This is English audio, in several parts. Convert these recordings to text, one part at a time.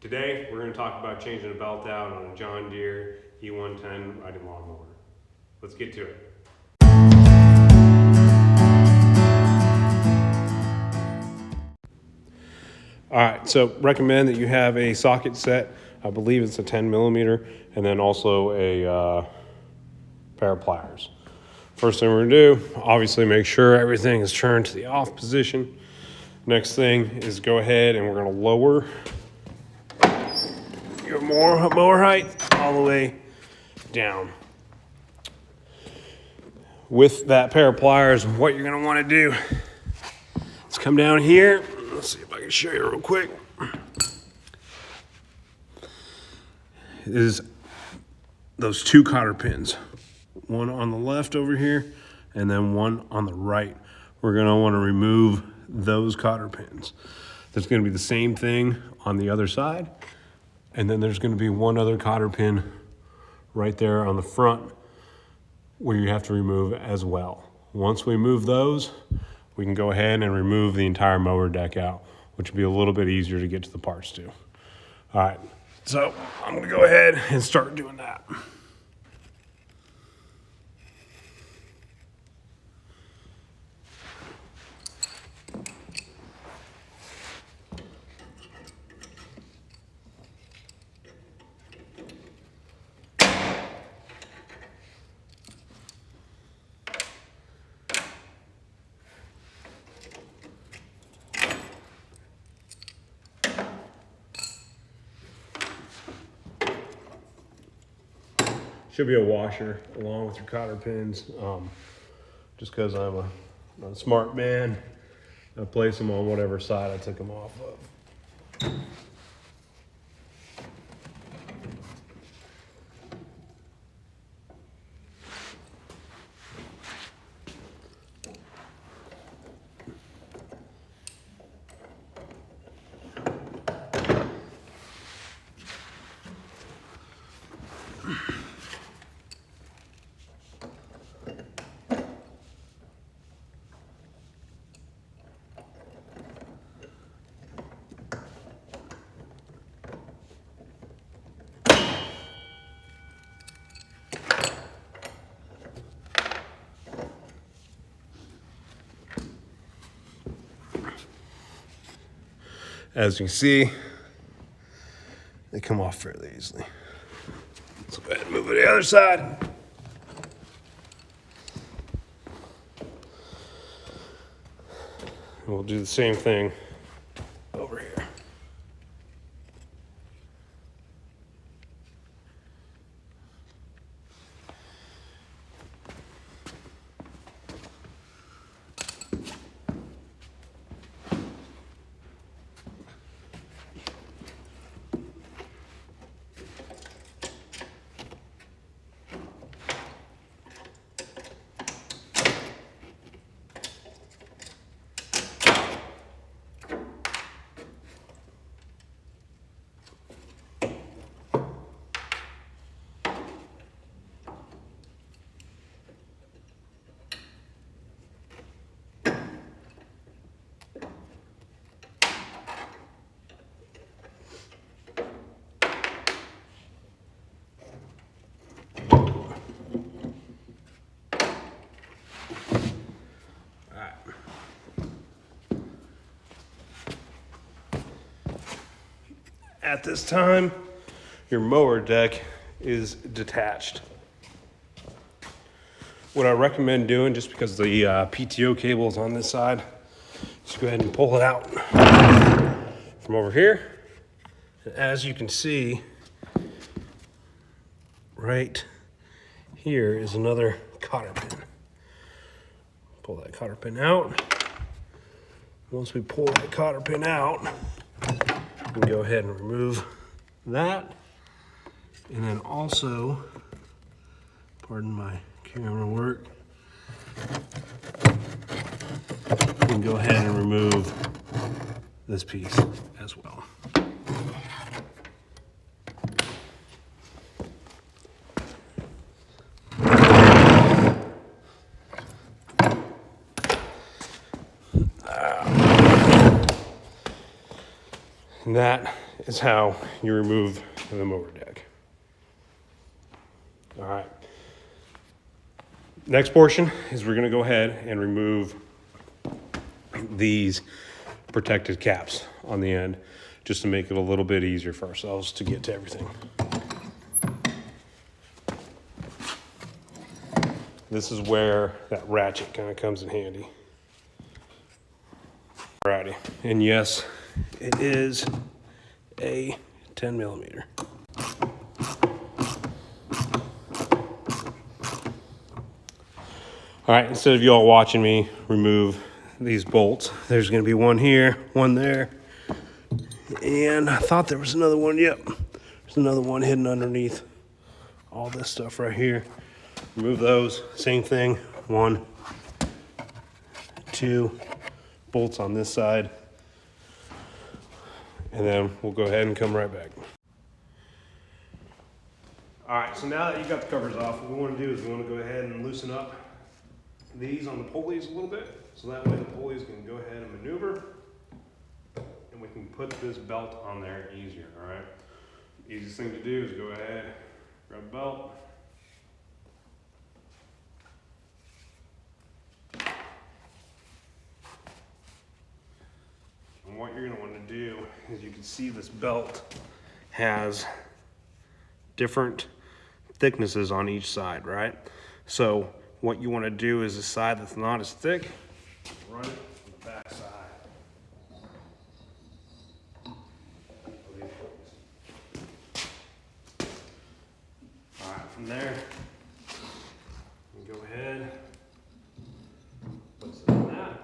Today, we're going to talk about changing a belt out on a John Deere E110 riding lawnmower. Let's get to it. All right, so recommend that you have a socket set. I believe it's a 10 millimeter, and then also a pair of pliers. First thing we're gonna do, obviously make sure everything is turned to the off position. Next thing is go ahead and we're gonna lower your mower height all the way down. With that pair of pliers, what you're gonna wanna do is come down here. Let's see if I can show you real quick. Is those two cotter pins, one on the left over here and then one on the right. We're gonna wanna remove those cotter pins. There's gonna be the same thing on the other side, and then there's gonna be one other cotter pin right there on the front where you have to remove as well. Once we move those, we can go ahead and remove the entire mower deck out, which will be a little bit easier to get to the parts to. All right, so I'm gonna go ahead and start doing that. Should be a washer along with your cotter pins. Just because I'm a smart man, I place them on whatever side I took them off of. As you can see, they come off fairly easily. Let's go ahead and move it to the other side. And we'll do the same thing over here. At this time, your mower deck is detached. What I recommend doing, just because the PTO cable is on this side, is go ahead and pull it out from over here. And as you can see, right here is another cotter pin. Pull that cotter pin out. Once we pull that cotter pin out, we can go ahead and remove that. And then also, pardon my camera work, we can go ahead and remove this piece as well. And that is how you remove the mower deck. All right. Next portion is we're gonna go ahead and remove these protected caps on the end, just to make it a little bit easier for ourselves to get to everything. This is where that ratchet kind of comes in handy. Alrighty, and yes, it is a 10 millimeter. All right, instead of you all watching me remove these bolts, there's gonna be one here, one there, and I thought there was another one. Yep, there's another one hidden underneath all this stuff right here. Remove those, same thing, 1, 2 bolts on this side, and then we'll go ahead and come right back. All right, so now that you've got the covers off, what we want to do is we want to go ahead and loosen up these on the pulleys a little bit, so that way the pulleys can go ahead and maneuver, and we can put this belt on there easier, all right? Easiest thing to do is go ahead, grab a belt, and what you're gonna want to do is, you can see this belt has different thicknesses on each side, right? So what you want to do is the side that's not as thick, run it on the back side. All right, from there, you go ahead, place it on that.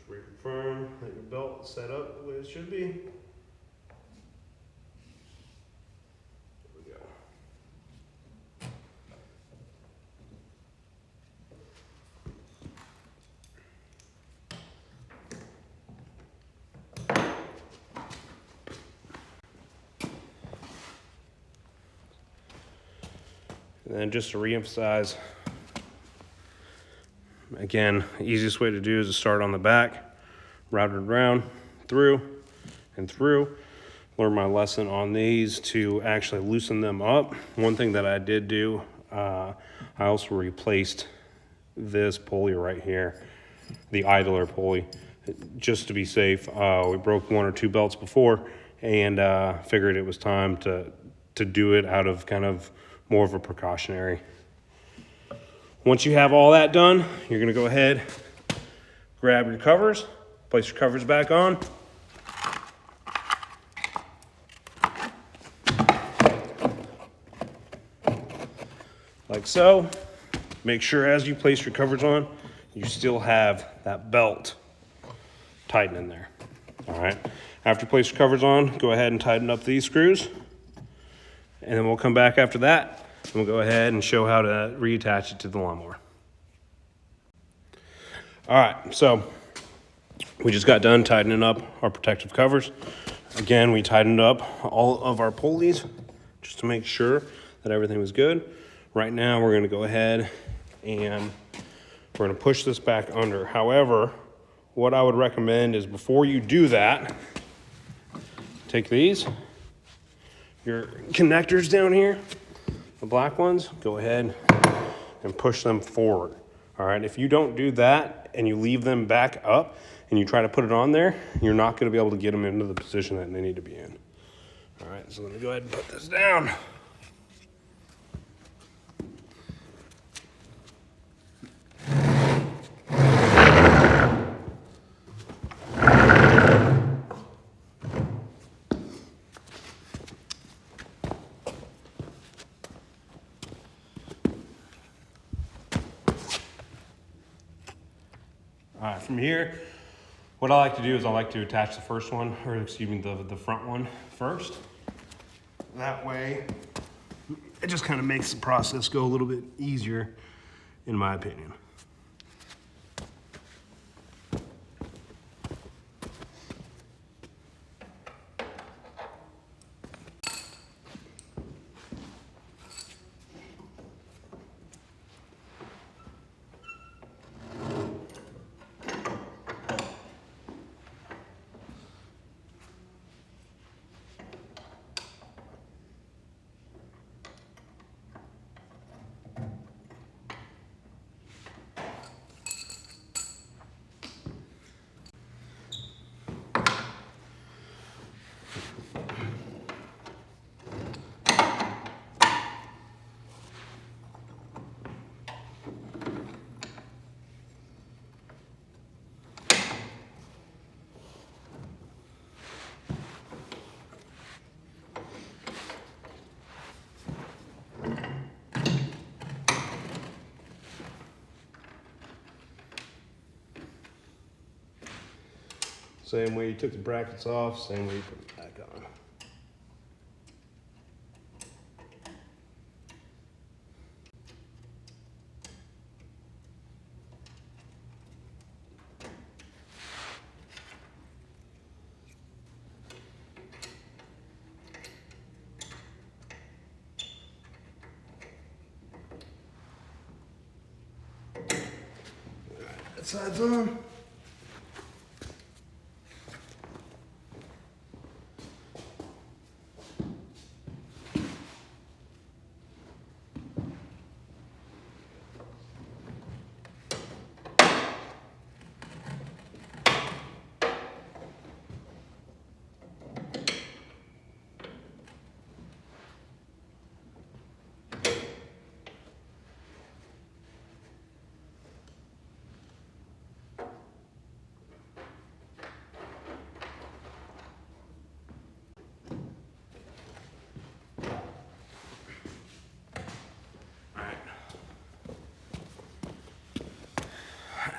Reconfirm that your belt is set up the way it should be. There we go. And then just to re-emphasize, again, the easiest way to do is to start on the back, route it around, through, and through. Learn my lesson on these to actually loosen them up. One thing that I did do, I also replaced this pulley right here, the idler pulley, just to be safe. We broke 1 or 2 belts before, and figured it was time to do it out of kind of more of a precautionary. Once you have all that done, you're gonna go ahead, grab your covers, place your covers back on. Like so. Make sure as you place your covers on, you still have that belt tighten in there. All right. After you place your covers on, go ahead and tighten up these screws. And then we'll come back after that, and we'll go ahead and show how to reattach it to the lawnmower. All right, so we just got done tightening up our protective covers. Again, we tightened up all of our pulleys just to make sure that everything was good. Right now, we're gonna go ahead and we're gonna push this back under. However, what I would recommend is before you do that, take these, your connectors down here, the black ones, go ahead and push them forward. All right, if you don't do that and you leave them back up and you try to put it on there, you're not gonna be able to get them into the position that they need to be in. All right, so let me go ahead and put this down. All right, from here, what I like to do is I like to attach the first one, or excuse me, the front one first. That way, it just kind of makes the process go a little bit easier, in my opinion. Same way you took the brackets off, same way you put them back on. That side's on.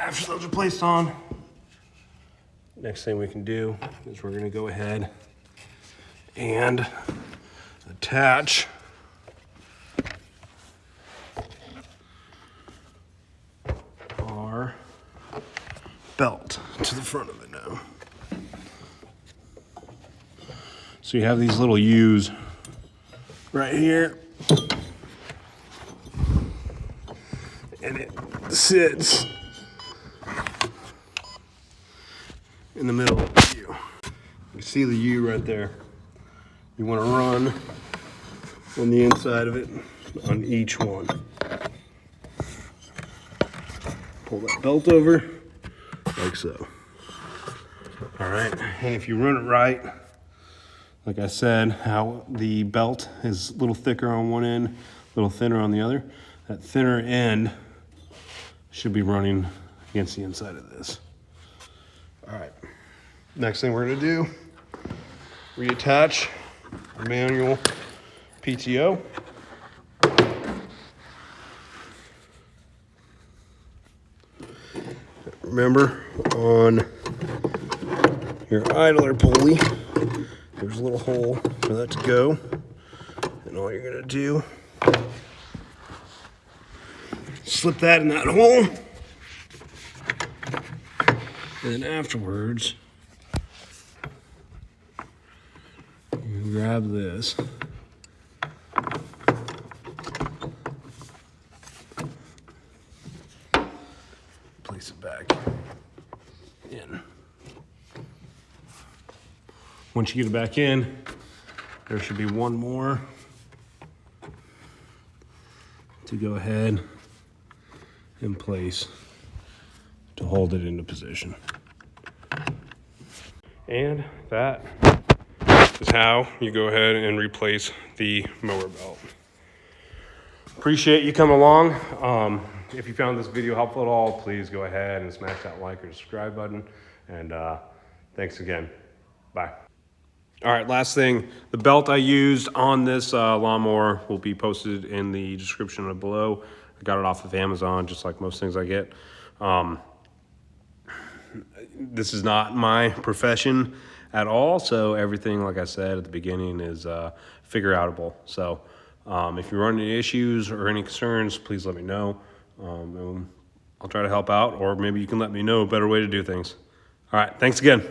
After those are placed on, next thing we can do is we're gonna go ahead and attach our belt to the front of it now. So you have these little U's right here, and it sits in the middle of the U. You see the U right there. You want to run on the inside of it on each one. Pull that belt over like so. All right, and if you run it right, like I said, how the belt is a little thicker on one end, a little thinner on the other, that thinner end should be running against the inside of this. All right, next thing we're gonna do, reattach our manual PTO. Remember, on your idler pulley, there's a little hole for that to go. And all you're gonna do, slip that in that hole. And then afterwards, you grab this. Place it back in. Once you get it back in, there should be one more to go ahead and place to hold it into position. And that is how you go ahead and replace the mower belt. Appreciate you coming along. If you found this video helpful at all, please go ahead and smash that like or subscribe button. And thanks again. Bye. All right, last thing, the belt I used on this lawnmower will be posted in the description below. I got it off of Amazon, just like most things I get. This is not my profession at all, so everything, like I said at the beginning, is figure outable. So if you run into issues or any concerns, please let me know. And I'll try to help out, or maybe you can let me know a better way to do things. All right, thanks again.